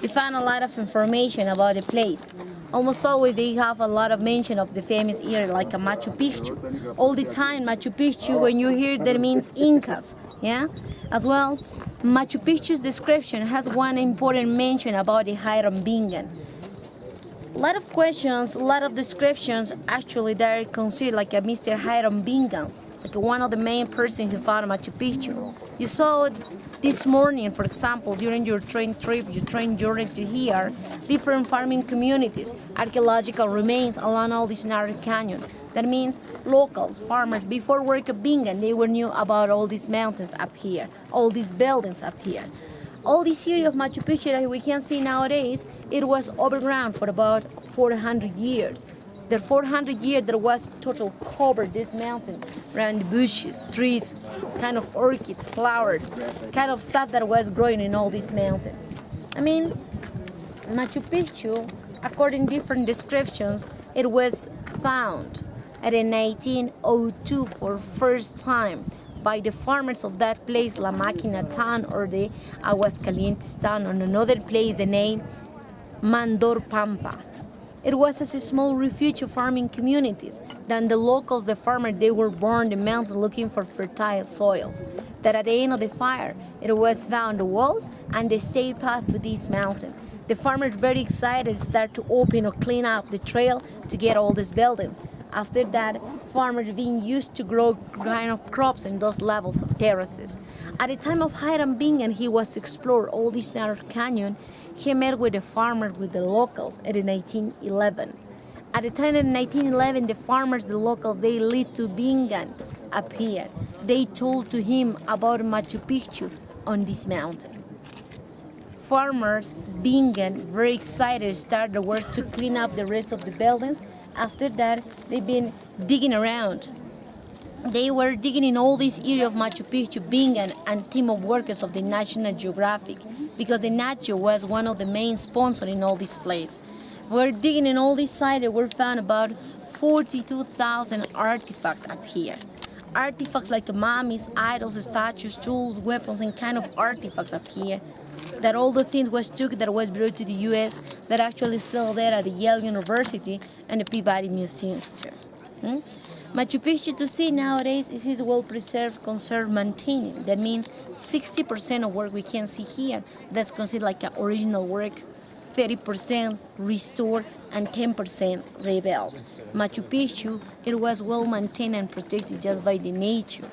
we found a lot of information about the place. Almost always they have a lot of mention of the famous area like a Machu Picchu. All the time Machu Picchu, when you hear that means Incas, yeah? As well, Machu Picchu's description has one important mention about the Hiram Bingham. A lot of questions, a lot of descriptions actually that are considered like a Mr. Hiram Bingham, like one of the main persons who found Machu Picchu. You saw this morning, for example, during your train trip, your train journey to here, different farming communities, archaeological remains along all this narrow canyon. That means locals, farmers, before work of Bingham, they were knew about all these mountains up here, all these buildings up here. All this area of Machu Picchu that we can see nowadays, it was overground for about 400 years. The 400 years there was total cover this mountain around the bushes, trees, kind of orchids, flowers, kind of stuff that was growing in all this mountain. I mean, Machu Picchu, according to different descriptions, it was found in 1902 for first time by the farmers of that place, La Máquina town or the Aguascalientes town, on another place, the name Mandor Pampa. It was as a small refuge of farming communities. Then the locals, the farmers, they were born in the mountains looking for fertile soils. That at the end of the fire, it was found the walls and the state path to this mountain. The farmers very excited start to open or clean up the trail to get all these buildings. After that, farmers being used to grow kind of crops in those levels of terraces. At the time of Hiram Bingham, he was explore all this narrow canyon. He met with the farmers, with the locals in 1911. At the time in 1911, the farmers, the locals, they lead to Bingham up here. They told to him about Machu Picchu on this mountain. Farmers, Bingham, very excited, start the work to clean up the rest of the buildings. After that, they've been digging around. They were digging in all this area of Machu Picchu, Bingham and team of workers of the National Geographic, because the Nacho was one of the main sponsors in all this place. We're digging in all this side, and we found about 42,000 artifacts up here. Artifacts like mummies, idols, statues, tools, weapons, and kind of artifacts up here. That all the things was took that was brought to the U.S. that actually still there at the Yale University and the Peabody Museums too. Machu Picchu to see nowadays is well preserved, conserved, maintained. That means 60% of work we can see here that's considered like an original work, 30% restored, and 10% rebuilt. Machu Picchu, it was well maintained and protected just by the nature,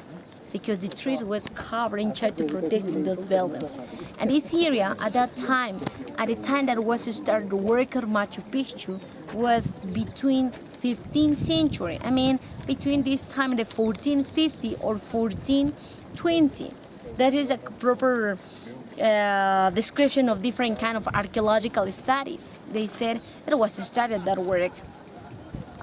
because the trees was covered and tried to protect those buildings. And this area at that time, at the time that was started the work of Machu Picchu, was between 15th century. I mean, between this time, the 1450 or 1420. That is a proper description of different kind of archaeological studies. They said it was started that work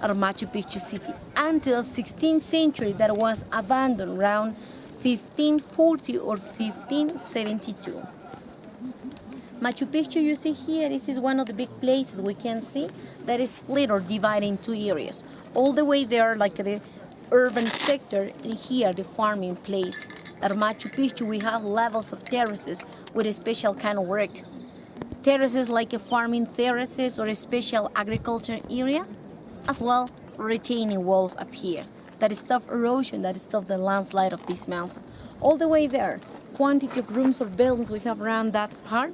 at Machu Picchu city until 16th century that was abandoned around 1540 or 1572. Machu Picchu you see here, this is one of the big places we can see that is split or divided in two areas. All the way there like the urban sector, and here the farming place. At Machu Picchu we have levels of terraces with a special kind of work. Terraces like a farming terraces or a special agriculture area, as well retaining walls up here. That is stop erosion, that is stop the landslide of this mountain. All the way there, quantity of rooms or buildings we have around that part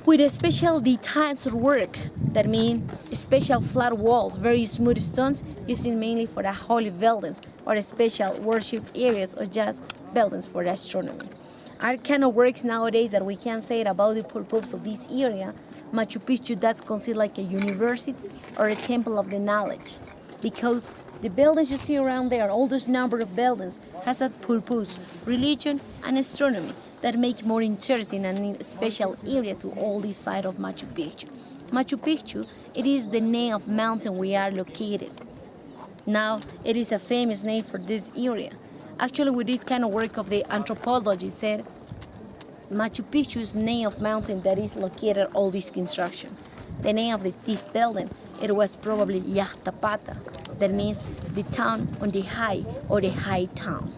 with a special details of work. That means special flat walls, very smooth stones, used mainly for the holy buildings or special worship areas or just buildings for astronomy. Our kind of works nowadays that we can say about the purpose of this area, Machu Picchu, that's considered like a university or a temple of the knowledge, because the buildings you see around there, all this number of buildings, has a purpose, religion and astronomy that make more interesting and a special area to all this side of Machu Picchu. Machu Picchu, it is the name of mountain we are located. Now, it is a famous name for this area. Actually, with this kind of work of the anthropology said, Machu Picchu's name of mountain that is located all this construction. The name of this building, it was probably Yaxtapata. That means the town on the high or the high town.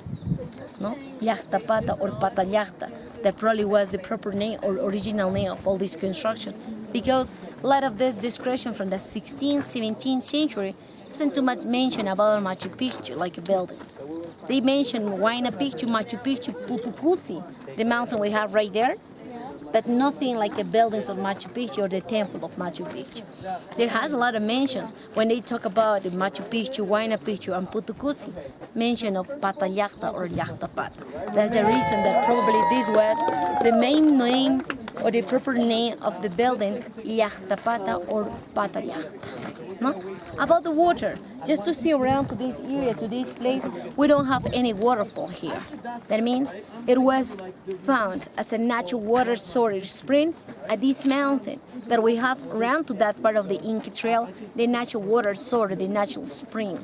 No? Llactapata or Patallacta. That probably was the proper name or original name of all this construction, because a lot of this description from the 16th, 17th century isn't too much mention about Machu Picchu, like buildings. They mention Huayna Picchu, Machu Picchu, Putucusi, the mountain we have right there, but nothing like the buildings of Machu Picchu or the temple of Machu Picchu. There has a lot of mentions when they talk about the Machu Picchu, Huayna Picchu, and Putucusi, mention of Patallacta or Llactapata. That's the reason that probably this was the main name or the proper name of the building, Llactapata or Patallacta. No? About the water, just to see around to this area, to this place, we don't have any waterfall here. That means it was found as a natural water storage spring at this mountain that we have around to that part of the Inca Trail, the natural water source, the natural spring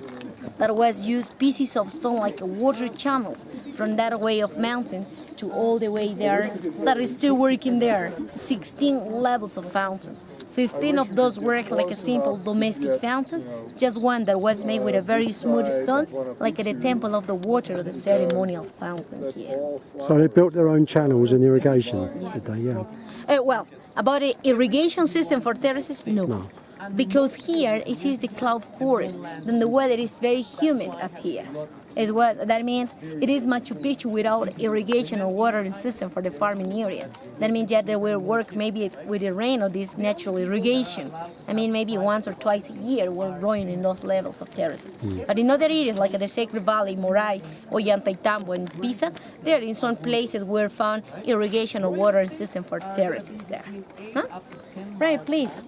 that was used pieces of stone like water channels from that way of mountain to all the way there, that is still working there. 16 levels of fountains. 15 of those work like a simple domestic fountains, just one that was made with a very smooth stone, like at the Temple of the Water, the ceremonial fountain here. So they built their own channels and irrigation, Yes. did they? Yeah. Well, about the irrigation system for terraces, no. Because here it is the cloud forest, then the weather is very humid up here. Is what that means. It is Machu Picchu without irrigation or watering system for the farming area. That means that they will work maybe with the rain or this natural irrigation. I mean, maybe once or twice a year we're growing in those levels of terraces. But in other areas like the Sacred Valley, Moray, Ollantaytambo, and Pisa, there in some places were found irrigation or watering system for terraces there. Huh? Right, please.